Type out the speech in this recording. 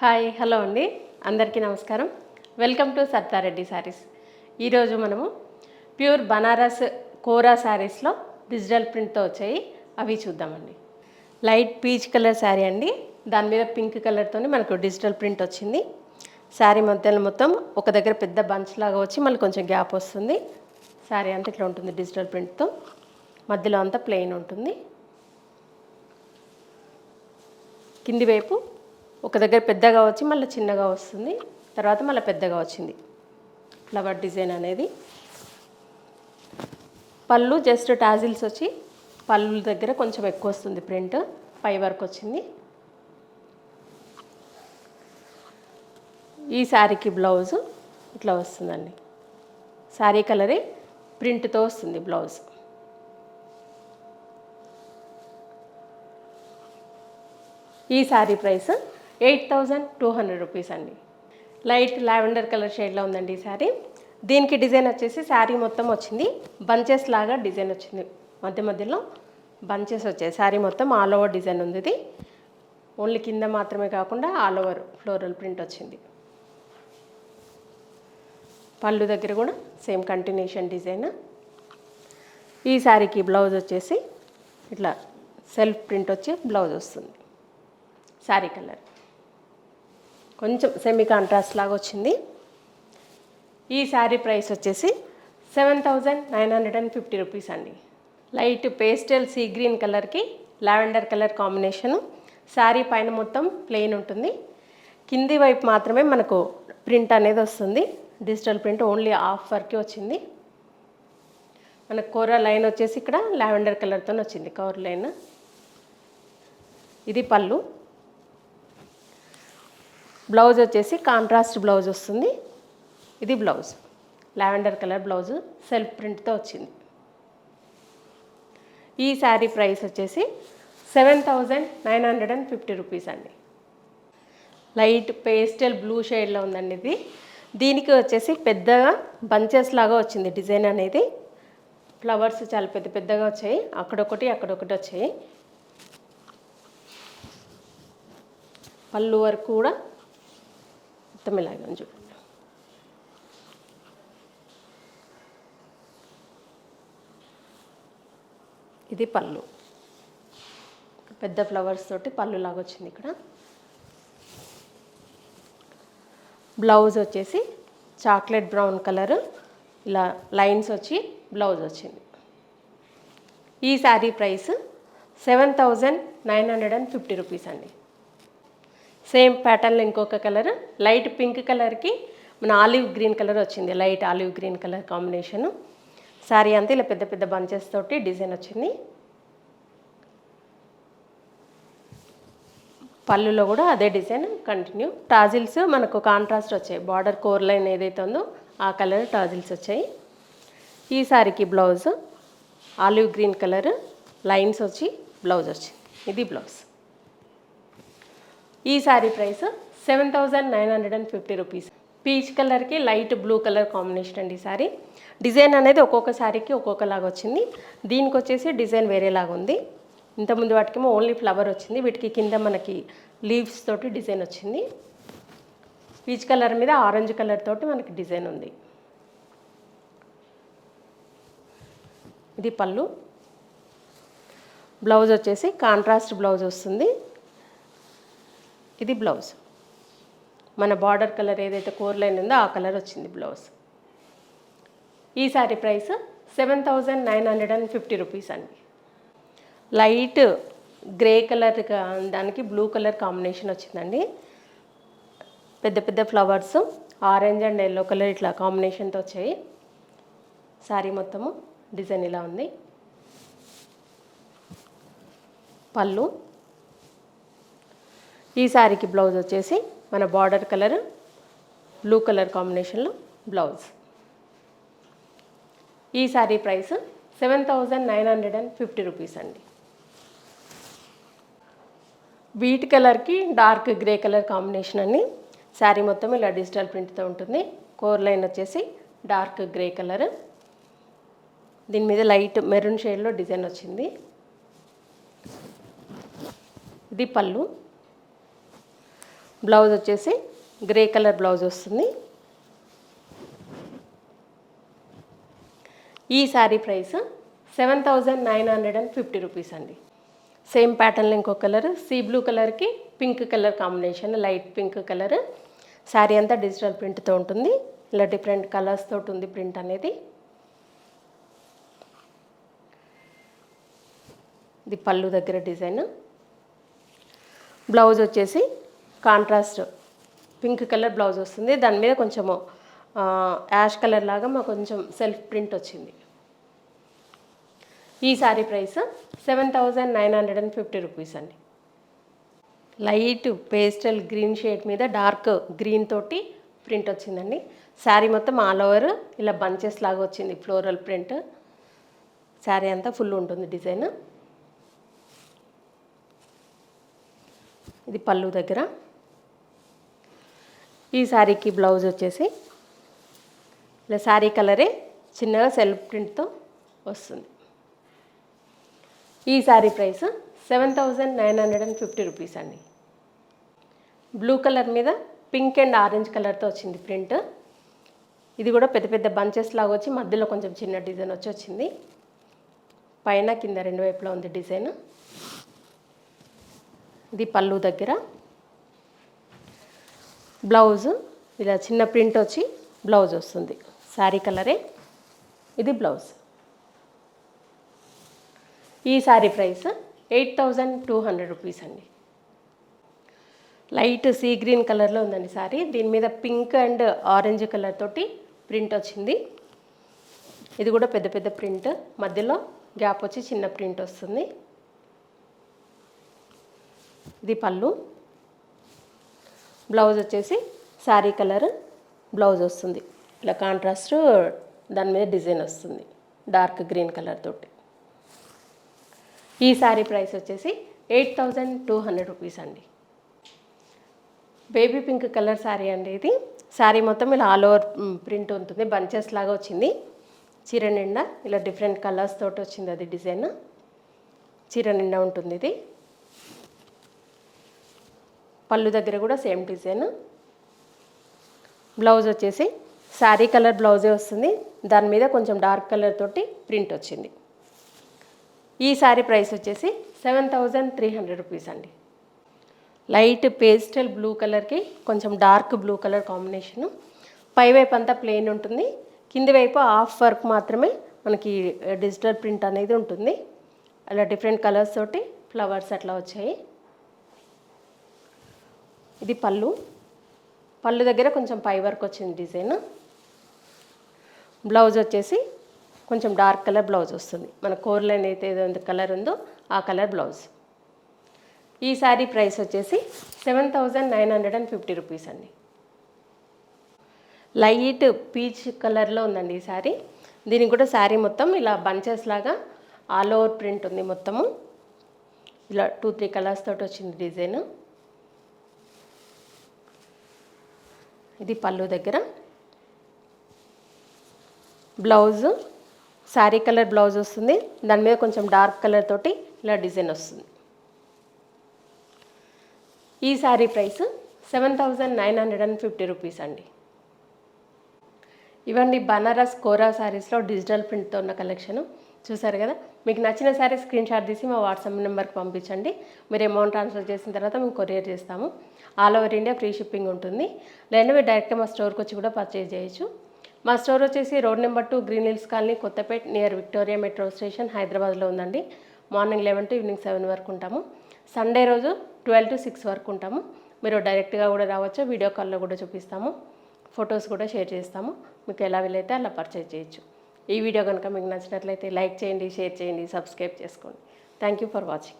Hi hello అండి, అందరికీ నమస్కారం. Welcome to Sattareddy saris. ఈరోజు మనము ప్యూర్ బనారస్ కోరా శారీస్లో డిజిటల్ ప్రింట్తో వచ్చాయి, అవి చూద్దామండి. లైట్ పీచ్ కలర్ శారీ అండి, దాని మీద పింక్ కలర్తో మనకు డిజిటల్ ప్రింట్ వచ్చింది. శారీ మధ్యలో మొత్తం ఒక దగ్గర పెద్ద బంచ్ లాగా వచ్చి మళ్ళీ కొంచెం గ్యాప్ వస్తుంది. శారీ అంతా ఇట్లా ఉంటుంది డిజిటల్ ప్రింట్తో, మధ్యలో అంతా ప్లెయిన్ ఉంటుంది. కింది వైపు ఒక దగ్గర పెద్దగా వచ్చి మళ్ళీ చిన్నగా వస్తుంది, తర్వాత మళ్ళీ పెద్దగా వచ్చింది ఫ్లవర్ డిజైన్ అనేది. పళ్ళు జస్ట్ టాజిల్స్ వచ్చి పళ్ళు దగ్గర కొంచెం ఎక్కువ వస్తుంది ప్రింట్, పై వరకు వచ్చింది. ఈ శారీకి బ్లౌజు ఇట్లా వస్తుందండి. శారీ కలరే ప్రింట్తో వస్తుంది బ్లౌజ్. ఈ శారీ ప్రైస్ 8,200 రూపీస్ అండి. లైట్ లావెండర్ కలర్ షేడ్లో ఉందండి ఈ శారీ. దీనికి డిజైన్ వచ్చేసి శారీ మొత్తం వచ్చింది బంచెస్ లాగా డిజైన్ వచ్చింది, మధ్య మధ్యలో బంచెస్ వచ్చాయి. శారీ మొత్తం ఆల్ ఓవర్ డిజైన్ ఉంది. ఇది ఓన్లీ కింద మాత్రమే కాకుండా ఆల్ ఓవర్ ఫ్లోరల్ ప్రింట్ వచ్చింది. పళ్ళు దగ్గర కూడా సేమ్ కంటిన్యూషన్ డిజైన్. ఈ శారీకి బ్లౌజ్ వచ్చేసి ఇట్లా సెల్ఫ్ ప్రింట్ వచ్చి బ్లౌజ్ వస్తుంది. శారీ కలర్ కొంచెం సెమీ కాంట్రాస్ట్ లాగా వచ్చింది. ఈ శారీ ప్రైస్ వచ్చేసి 7,950 రూపీస్ అండి. లైట్ పేస్టల్ సీ గ్రీన్ కలర్కి లావెండర్ కలర్ కాంబినేషను. శారీ పైన మొత్తం ప్లెయిన్ ఉంటుంది, కింది వైపు మాత్రమే మనకు ప్రింట్ అనేది వస్తుంది. డిజిటల్ ప్రింట్ ఓన్లీ హాఫ్ వరకే వచ్చింది. మనకు కోర లైన్ వచ్చేసి ఇక్కడ లావెండర్ కలర్తో వచ్చింది కవర్ లైన్. ఇది పళ్ళు. బ్లౌజ్ వచ్చేసి కాంట్రాస్ట్ బ్లౌజ్ వస్తుంది. ఇది blouse lavender colour blouse self ప్రింట్తో వచ్చింది. ఈ శారీ ప్రైస్ వచ్చేసి 7,950 రూపీస్ అండి. లైట్ పేస్టల్ బ్లూ షేడ్లో ఉందండి ఇది. దీనికి వచ్చేసి పెద్దగా బంచెస్ లాగా వచ్చింది డిజైన్ అనేది. ఫ్లవర్స్ చాలా పెద్ద పెద్దగా వచ్చాయి, అక్కడొకటి అక్కడొకటి వచ్చాయి. పళ్ళు వరకు కూడా మొత్తం ఇలాగే చూడండి. ఇది పళ్ళు, పెద్ద ఫ్లవర్స్ తోటి పళ్ళు లాగా వచ్చింది ఇక్కడ. బ్లౌజ్ వచ్చేసి చాక్లెట్ బ్రౌన్ కలర్, ఇలా లైన్స్ వచ్చి బ్లౌజ్ వచ్చింది. ఈ శారీ ప్రైస్ 7,950 రూపీస్ అండి. సేమ్ ప్యాటర్న్లో ఇంకొక కలర్ లైట్ పింక్ కలర్కి మన ఆలివ్ గ్రీన్ కలర్ వచ్చింది, light olive green colour combination. Sari అంతా ఇలా పెద్ద పెద్ద బంచెస్ తోటి డిజైన్ వచ్చింది. పళ్ళులో కూడా అదే డిజైన్ కంటిన్యూ. టాజిల్స్ మనకు కాంట్రాస్ట్ వచ్చాయి, బార్డర్ కోర్ లైన్ ఏదైతే ఉందో ఆ కలర్ టాజిల్స్ వచ్చాయి. ఈ శారీకి blouse olive green colour lines వచ్చి బ్లౌజ్ వచ్చింది. ఇది బ్లౌజ్. ఈ శారీ ప్రైస్ 7,950 రూపీస్. పీచ్ కలర్కి లైట్ బ్లూ కలర్ కాంబినేషన్ అండి. ఈ శారీ డిజైన్ అనేది ఒక్కొక్క శారీకి ఒక్కొక్కలాగా వచ్చింది. దీనికి వచ్చేసి డిజైన్ వేరేలాగా ఉంది. ఇంతకుముందు వాటికేమో ఓన్లీ ఫ్లవర్ వచ్చింది, వీటికి కింద మనకి లీవ్స్ తోటి డిజైన్ వచ్చింది. పీచ్ కలర్ మీద ఆరెంజ్ కలర్ తోటి మనకి డిజైన్ ఉంది. ఇది పళ్ళు. బ్లౌజ్ వచ్చేసి కాంట్రాస్ట్ బ్లౌజ్ వస్తుంది. ఇది బ్లౌజ్, మన బార్డర్ కలర్ ఏదైతే కోర్ లైన్ ఉందో ఆ కలర్ వచ్చింది బ్లౌజ్. ఈ శారీ ప్రైస్ 7,950 రూపీస్ అండి. లైట్ గ్రే కలర్ దానికి బ్లూ కలర్ కాంబినేషన్ వచ్చిందండి. పెద్ద పెద్ద flowers orange and yellow colour ఇట్లా కాంబినేషన్తో వచ్చాయి. శారీ మొత్తము డిజైన్ ఇలా ఉంది. పళ్ళు. ఈ శారీకి బ్లౌజ్ వచ్చేసి మన బార్డర్ కలర్ బ్లూ కలర్ కాంబినేషన్లో బ్లౌజ్. ఈ శారీ ప్రైస్ 7,950 రూపీస్ అండి. వీట్ కలర్కి డార్క్ గ్రే కలర్ కాంబినేషన్ అండి. శారీ మొత్తం ఇలా డిజిటల్ ప్రింట్తో ఉంటుంది. కోర్ లైన్ వచ్చేసి డార్క్ గ్రే కలర్, దీని మీద లైట్ మెరూన్ షేడ్లో డిజైన్ వచ్చింది. ఇది పళ్ళు. బ్లౌజ్ వచ్చేసి గ్రే కలర్ బ్లౌజ్ వస్తుంది. ఈ శారీ ప్రైస్ 7,950 రూపీస్ అండి. సేమ్ ప్యాటర్న్లో ఇంకో కలర్ సీ బ్లూ కలర్కి pink colour combination, light pink colour. Sari అంతా డిజిటల్ ప్రింట్తో ఉంటుంది. ఇలా డిఫరెంట్ కలర్స్ తోటి ఉంది ప్రింట్ అనేది. ఇది పళ్ళు దగ్గర డిజైన్. బ్లౌజ్ వచ్చేసి కాంట్రాస్ట్ పింక్ కలర్ బ్లౌజ్ వస్తుంది. దాని మీద కొంచెము యాష్ కలర్ లాగా మాకు కొంచెం సెల్ఫ్ ప్రింట్ వచ్చింది. ఈ శారీ ప్రైస్ 7,950 రూపీస్ అండి. లైట్ పేస్టల్ గ్రీన్ షేడ్ మీద డార్క్ గ్రీన్ తోటి ప్రింట్ వచ్చిందండి. శారీ మొత్తం ఆల్ ఓవర్ ఇలా బంచెస్ లాగా వచ్చింది, ఫ్లోరల్ ప్రింట్. శారీ అంతా ఫుల్ ఉంటుంది డిజైన్. ఇది పళ్ళు దగ్గర. ఈ శారీకి బ్లౌజ్ వచ్చేసి ఇలా శారీ కలరే చిన్నగా సెల్ఫ్ ప్రింట్తో వస్తుంది. ఈ శారీ ప్రైస్ 7,950 రూపీస్ అండి. బ్లూ కలర్ మీద పింక్ అండ్ ఆరెంజ్ కలర్తో వచ్చింది ప్రింట్. ఇది కూడా పెద్ద పెద్ద బంచెస్ లాగా వచ్చి మధ్యలో కొంచెం చిన్న డిజైన్ వచ్చింది. పైన కింద రెండు వైపులా ఉంది డిజైన్. ఇది పళ్ళు దగ్గర. బ్లౌజ్ ఇలా చిన్న ప్రింట్ వచ్చి బ్లౌజ్ వస్తుంది, శారీ కలరే. ఇది బ్లౌజ్. ఈ శారీ ప్రైస్ 8,200 రూపీస్ అండి. లైట్ సీ గ్రీన్ కలర్లో ఉందండి శారీ. దీని మీద పింక్ అండ్ ఆరెంజ్ కలర్ తోటి ప్రింట్ వచ్చింది. ఇది కూడా పెద్ద పెద్ద ప్రింట్, మధ్యలో గ్యాప్ వచ్చి చిన్న ప్రింట్ వస్తుంది. ఇది పళ్ళు. బ్లౌజ్ వచ్చేసి శారీ కలర్ బ్లౌజ్ వస్తుంది. ఇలా కాంట్రాస్ట్ దాని మీద డిజైన్ వస్తుంది డార్క్ గ్రీన్ కలర్ తోటి. ఈ శారీ ప్రైస్ వచ్చేసి 8,200 రూపీస్ అండి. బేబీ పింక్ కలర్ శారీ అండి ఇది. శారీ మొత్తం ఇలా ఆల్ ఓవర్ ప్రింట్ ఉంటుంది, బంచెస్ లాగా వచ్చింది. చీర నిండా ఇలా డిఫరెంట్ కలర్స్ తోటి వచ్చింది అది డిజైన్. చీర నిండా ఉంటుంది ఇది. పళ్ళు దగ్గర కూడా సేమ్ డిజైన్. బ్లౌజ్ వచ్చేసి శారీ కలర్ బ్లౌజే వస్తుంది, దాని మీద కొంచెం డార్క్ కలర్ తోటి ప్రింట్ వచ్చింది. ఈ శారీ ప్రైస్ వచ్చేసి 7,300 రూపీస్ అండి. లైట్ పేస్టల్ బ్లూ కలర్కి కొంచెం డార్క్ బ్లూ కలర్ కాంబినేషను. పైవైపు అంతా ప్లెయిన్ ఉంటుంది, కింది వైపు హాఫ్ వర్క్ మాత్రమే మనకి డిజిటల్ ప్రింట్ అనేది ఉంటుంది. అలా డిఫరెంట్ కలర్స్ తోటి ఫ్లవర్స్ అట్లా వచ్చాయి. ఇది పళ్ళు. పళ్ళు దగ్గర కొంచెం పై వర్క్ వచ్చింది డిజైన్. బ్లౌజ్ వచ్చేసి కొంచెం డార్క్ కలర్ బ్లౌజ్ వస్తుంది, మన కోర్ లైన్ అయితే ఏదో కలర్ ఉందో ఆ కలర్ బ్లౌజ్. ఈ శారీ ప్రైస్ వచ్చేసి 7,950 రూపీస్ అండి. లైట్ పీచ్ కలర్లో ఉందండి ఈ శారీ. దీనికి కూడా శారీ మొత్తం ఇలా బంచెస్ లాగా ఆల్ ఓవర్ ప్రింట్ ఉంది మొత్తము. ఇలా 2-3 కలర్స్ తోటి వచ్చింది డిజైన్. ఇది పళ్ళు దగ్గర. బ్లౌజ్ శారీ కలర్ బ్లౌజ్ వస్తుంది, దాని మీద కొంచెం డార్క్ కలర్ తోటి ఇలా డిజైన్ వస్తుంది. ఈ శారీ ప్రైస్ 7,950 రూపీస్ అండి. ఇవన్నీ బనారస్ కోరా శారీస్లో డిజిటల్ ప్రింట్తో ఉన్న కలెక్షన్ చూసారు కదా. మీకు నచ్చిన శారీ స్క్రీన్ షాట్ తీసి మా వాట్సాప్ నెంబర్కి పంపించండి. మీరు అమౌంట్ ట్రాన్స్ఫర్ చేసిన తర్వాత మేము కొరియర్ చేస్తాము. All over India free shipping ఉంటుంది. లేదా మీరు డైరెక్ట్గా మా స్టోర్కి వచ్చి కూడా పర్చేజ్ చేయొచ్చు. మా స్టోర్ వచ్చేసి road number 2 green hills colony, Kothapet, near Victoria metro station, హైదరాబాద్లో ఉందండి. మార్నింగ్ 11 to ఈవినింగ్ 7 వరకు ఉంటాము. సండే రోజు 12 to 6 వరకు ఉంటాము. మీరు డైరెక్ట్గా కూడా రావచ్చు, వీడియో కాల్లో కూడా చూపిస్తాము, ఫొటోస్ కూడా షేర్ చేస్తాము. మీకు ఎలా వీలైతే అలా పర్చేజ్ చేయొచ్చు. ఈ వీడియో కనుక మీకు నచ్చినట్లయితే లైక్ చేయండి, షేర్ చేయండి, సబ్స్క్రైబ్ చేసుకోండి. Thank you for watching.